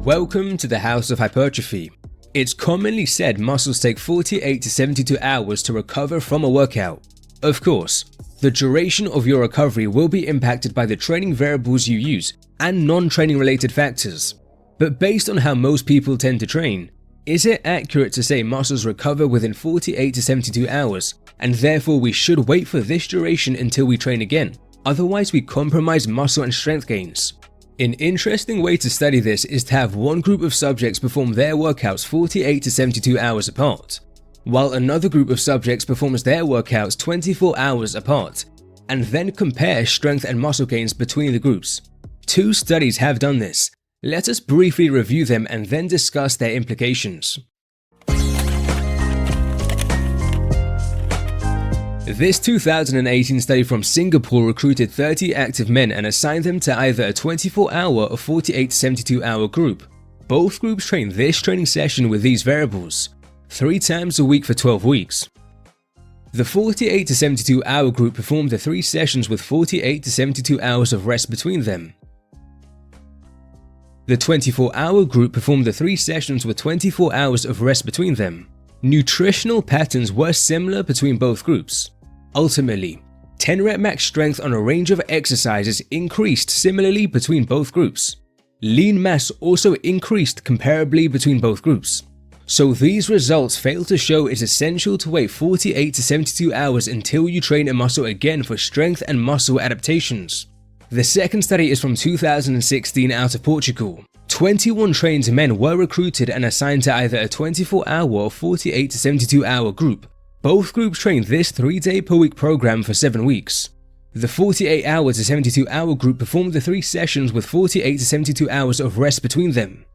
Welcome to the House of Hypertrophy. It's commonly said muscles take 48 to 72 hours to recover from a workout. Of course, the duration of your recovery will be impacted by the training variables you use and non-training related factors. But based on how most people tend to train, is it accurate to say muscles recover within 48 to 72 hours, and therefore we should wait for this duration until we train again? Otherwise we compromise muscle and strength gains. An interesting way to study this is to have one group of subjects perform their workouts 48 to 72 hours apart, while another group of subjects performs their workouts 24 hours apart, and then compare strength and muscle gains between the groups. Two studies have done this. Let us briefly review them and then discuss their implications. This 2018 study from Singapore recruited 30 active men and assigned them to either a 24-hour or 48 to 72-hour group. Both groups trained this training session with these variables, 3 times a week for 12 weeks. The 48 to 72-hour group performed the 3 sessions with 48 to 72 hours of rest between them. The 24-hour group performed the 3 sessions with 24 hours of rest between them. Nutritional patterns were similar between both groups. Ultimately, 10 rep max strength on a range of exercises increased similarly between both groups. Lean mass also increased comparably between both groups. So these results fail to show it's essential to wait 48 to 72 hours until you train a muscle again for strength and muscle adaptations. The second study is from 2016 out of Portugal. 21 trained men were recruited and assigned to either a 24-hour or 48 to 72-hour group. Both groups trained this 3-day per week program for 7 weeks. The 48-hour to 72-hour group performed the 3 sessions with 48 to 72 hours of rest between them.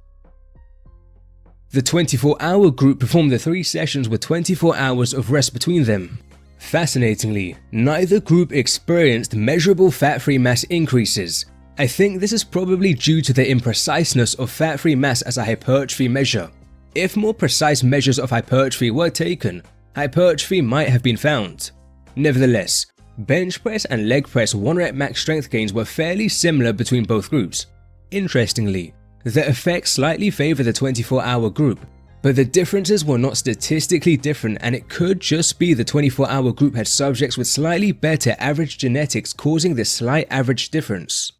The 24-hour group performed the 3 sessions with 24 hours of rest between them. Fascinatingly, neither group experienced measurable fat-free mass increases. I think this is probably due to the impreciseness of fat-free mass as a hypertrophy measure. If more precise measures of hypertrophy were taken, hypertrophy might have been found. Nevertheless, bench press and leg press 1 rep max strength gains were fairly similar between both groups. Interestingly, the effects slightly favor the 24-hour group, but the differences were not statistically different, and it could just be the 24-hour group had subjects with slightly better average genetics causing this slight average difference.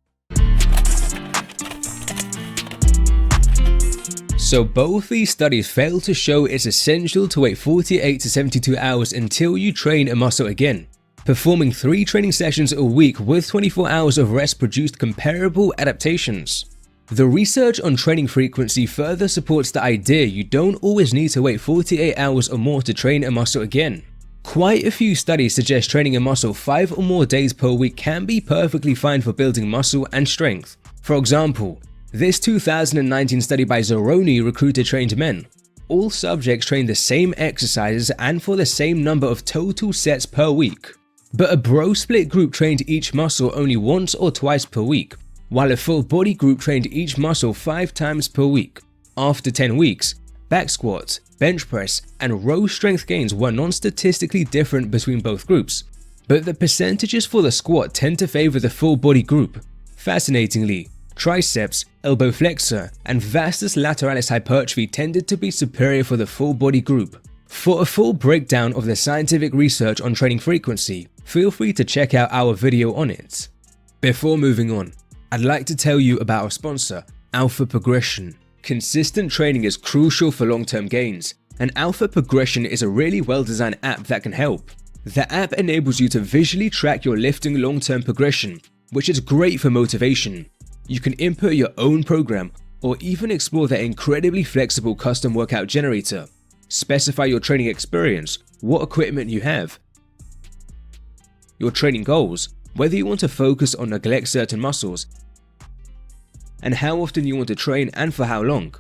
So both these studies fail to show it's essential to wait 48 to 72 hours until you train a muscle again. Performing 3 training sessions a week with 24 hours of rest produced comparable adaptations. The research on training frequency further supports the idea you don't always need to wait 48 hours or more to train a muscle again. Quite a few studies suggest training a muscle 5 or more days per week can be perfectly fine for building muscle and strength. For example, this 2019 study by Zeroni recruited trained men. All subjects trained the same exercises and for the same number of total sets per week. But a bro split group trained each muscle only once or twice per week, while a full body group trained each muscle 5 times per week. After 10 weeks, back squats, bench press, and row strength gains were non-statistically different between both groups, but the percentages for the squat tend to favor the full body group. Fascinatingly, triceps, elbow flexor, and vastus lateralis hypertrophy tended to be superior for the full body group. For a full breakdown of the scientific research on training frequency, feel free to check out our video on it. Before moving on, I'd like to tell you about our sponsor, Alpha Progression. Consistent training is crucial for long-term gains, and Alpha Progression is a really well-designed app that can help. The app enables you to visually track your lifting long-term progression, which is great for motivation. You can input your own program or even explore their incredibly flexible custom workout generator. Specify your training experience, what equipment you have, your training goals, whether you want to focus or neglect certain muscles, and how often you want to train and for how long.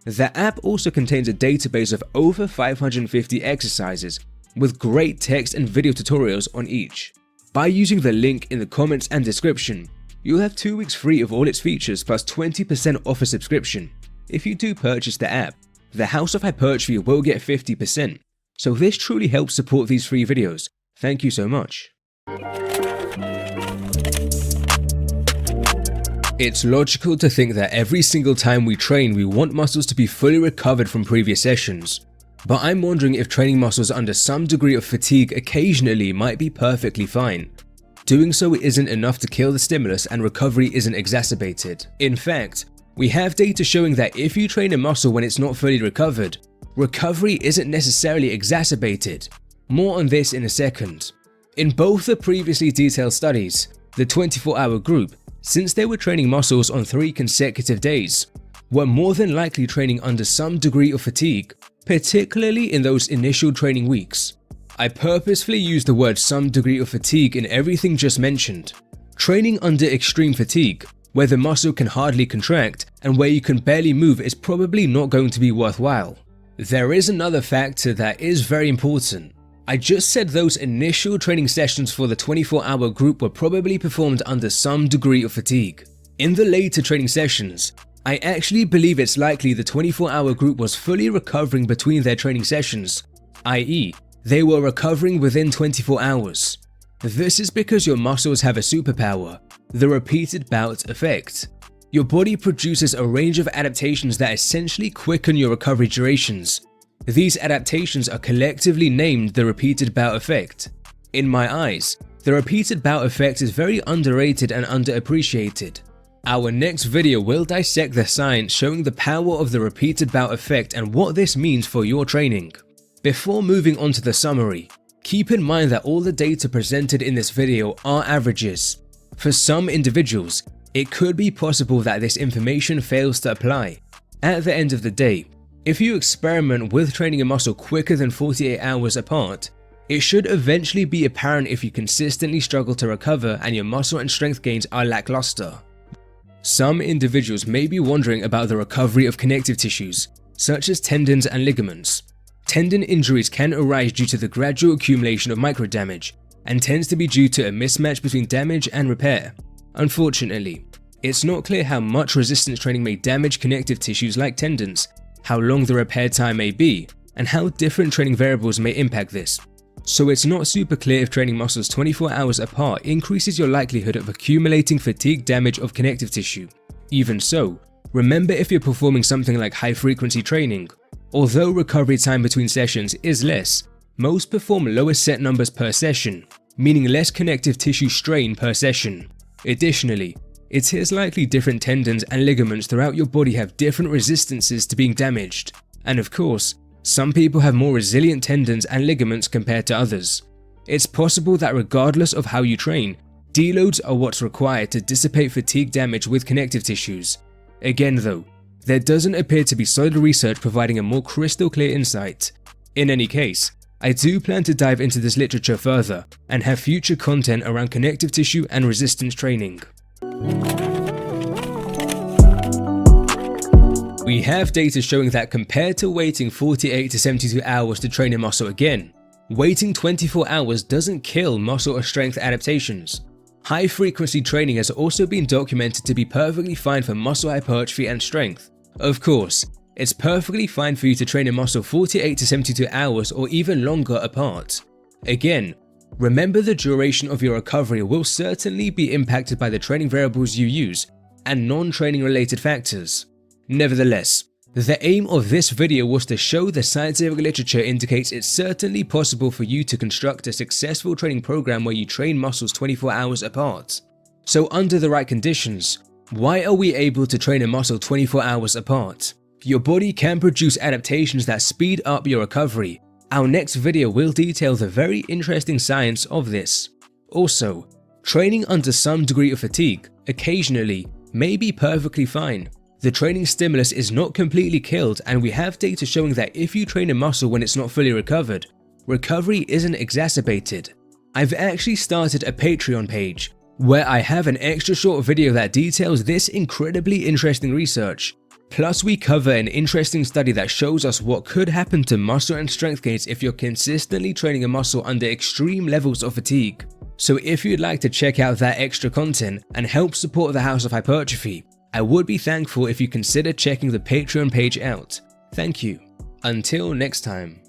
The app also contains a database of over 550 exercises with great text and video tutorials on each. By using the link in the comments and description, you'll have 2 weeks free of all its features plus 20% off a subscription. If you do purchase the app, the House of Hypertrophy will get 50%, so this truly helps support these free videos. Thank you so much. It's logical to think that every single time we train, we want muscles to be fully recovered from previous sessions. But I'm wondering if training muscles under some degree of fatigue occasionally might be perfectly fine. Doing so isn't enough to kill the stimulus and recovery isn't exacerbated. In fact, we have data showing that if you train a muscle when it's not fully recovered, recovery isn't necessarily exacerbated. More on this in a second. In both the previously detailed studies, the 24-hour group, since they were training muscles on 3 consecutive days, were more than likely training under some degree of fatigue, particularly in those initial training weeks. I purposefully use the word some degree of fatigue in everything just mentioned. Training under extreme fatigue, where the muscle can hardly contract and where you can barely move, is probably not going to be worthwhile. There is another factor that is very important. I just said those initial training sessions for the 24-hour group were probably performed under some degree of fatigue. In the later training sessions, I actually believe it's likely the 24-hour group was fully recovering between their training sessions, i.e., they were recovering within 24 hours. This is because your muscles have a superpower, the repeated bout effect. Your body produces a range of adaptations that essentially quicken your recovery durations. These adaptations are collectively named the repeated bout effect. In my eyes, the repeated bout effect is very underrated and underappreciated. Our next video will dissect the science showing the power of the repeated bout effect and what this means for your training. Before moving on to the summary, keep in mind that all the data presented in this video are averages. For some individuals, it could be possible that this information fails to apply. At the end of the day, if you experiment with training a muscle quicker than 48 hours apart, it should eventually be apparent if you consistently struggle to recover and your muscle and strength gains are lackluster. Some individuals may be wondering about the recovery of connective tissues, such as tendons and ligaments. Tendon injuries can arise due to the gradual accumulation of microdamage and tends to be due to a mismatch between damage and repair. Unfortunately, it's not clear how much resistance training may damage connective tissues like tendons, how long the repair time may be, and how different training variables may impact this. So it's not super clear if training muscles 24 hours apart increases your likelihood of accumulating fatigue damage of connective tissue. Even so, remember if you're performing something like high-frequency training, although recovery time between sessions is less, most perform lower set numbers per session, meaning less connective tissue strain per session. Additionally, it is likely different tendons and ligaments throughout your body have different resistances to being damaged, and of course, some people have more resilient tendons and ligaments compared to others. It's possible that regardless of how you train, deloads are what's required to dissipate fatigue damage with connective tissues. Again though, there doesn't appear to be solid research providing a more crystal clear insight. In any case, I do plan to dive into this literature further and have future content around connective tissue and resistance training. We have data showing that compared to waiting 48 to 72 hours to train a muscle again, waiting 24 hours doesn't kill muscle or strength adaptations. High-frequency training has also been documented to be perfectly fine for muscle hypertrophy and strength. Of course, it's perfectly fine for you to train a muscle 48 to 72 hours or even longer apart. Again, remember the duration of your recovery will certainly be impacted by the training variables you use and non-training related factors. Nevertheless, the aim of this video was to show the scientific literature indicates it's certainly possible for you to construct a successful training program where you train muscles 24 hours apart. So under the right conditions, why are we able to train a muscle 24 hours apart? Your body can produce adaptations that speed up your recovery. Our next video will detail the very interesting science of this. Also, training under some degree of fatigue, occasionally, may be perfectly fine. The training stimulus is not completely killed, and we have data showing that if you train a muscle when it's not fully recovered, recovery isn't exacerbated. I've actually started a Patreon page where I have an extra short video that details this incredibly interesting research. Plus we cover an interesting study that shows us what could happen to muscle and strength gains if you're consistently training a muscle under extreme levels of fatigue. So if you'd like to check out that extra content and help support the House of Hypertrophy, I would be thankful if you consider checking the Patreon page out. Thank you. Until next time.